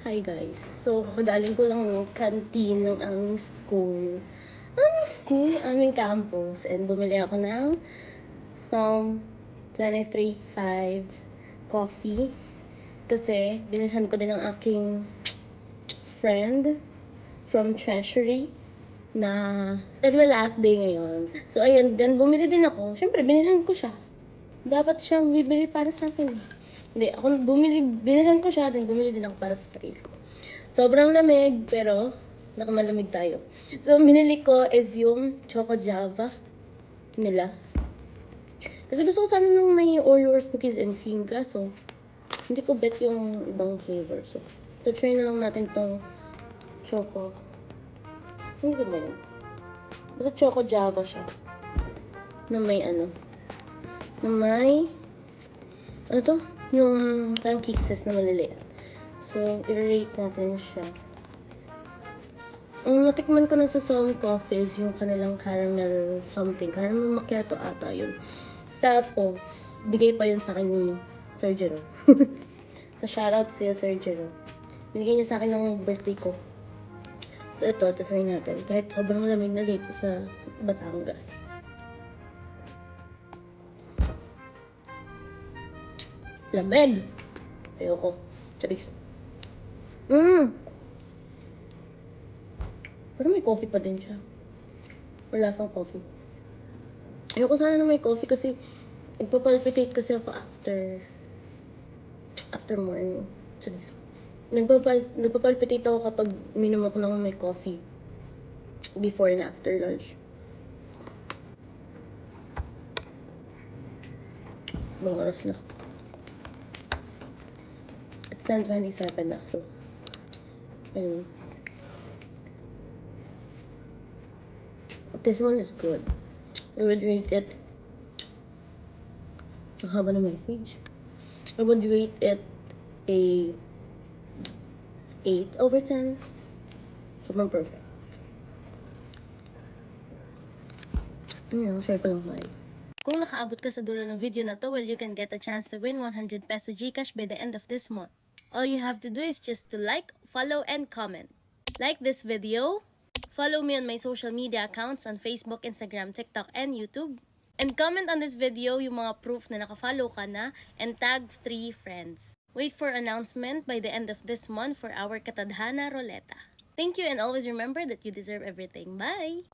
Hi guys. So, kadaling ko lang yung canteen ng aming school. Aming campus. And bumili ako ng some 23.5 coffee. Kasi, binilhan ko din ng aking friend from Treasury na last day ngayon. So, ayun. Then, bumili din ako. Siyempre, binilhan ko siya. Dapat siyang bibili para sa akin. Hindi, ako binilhan ko siya, then bumili din ako para sa sarili ko. Sobrang lamig, pero nakamalamig tayo. So, binili ko is yung Choco Java nila. Kasi gusto ko sana nung may Oreo cookies and cream, kaso hindi ko bet yung ibang flavor. So, try na lang natin tong Choco. Hindi ko ba yun? Basta Choco Java siya. Na may na may to? Yung parang kisses na maliliit. So, i-rate natin siya. Ang natikman ko na sa Some Coffees, yung kanilang caramel something. Caramel macchiato ata yun. Tapos, bigay pa yun sa akin ni Sir Jero. So, shoutout siya Sir Jero. Binigay niya sa akin ng birthday ko. So, ito, try natin. Kahit sobrang lamig na dito sa Batangas. Lamig! Ayoko. Charis. Pero may coffee pa din siya. Wala sang coffee. Ayoko sana na may coffee kasi nagpapalpitate kasi ako after morning. Charis. Nagpapalpitate ako kapag minom ako ng may coffee. Before and after lunch. Mga oras na. It's 10:27 na. So, ayun. This one is good. I would rate it. Ang haba ng message. I would rate it a 8/10. Sobrang perfect. Share pa lang tayo. Kung nakaabot ka sa dulo ng video na to, well, you can get a chance to win 100 peso GCash by the end of this month. All you have to do is just to like, follow, and comment. Like this video, follow me on my social media accounts on Facebook, Instagram, TikTok, and YouTube. And comment on this video yung mga proof na nakafollow ka na and tag 3 friends. Wait for announcement by the end of this month for our Katadhana Roleta. Thank you and always remember that you deserve everything. Bye!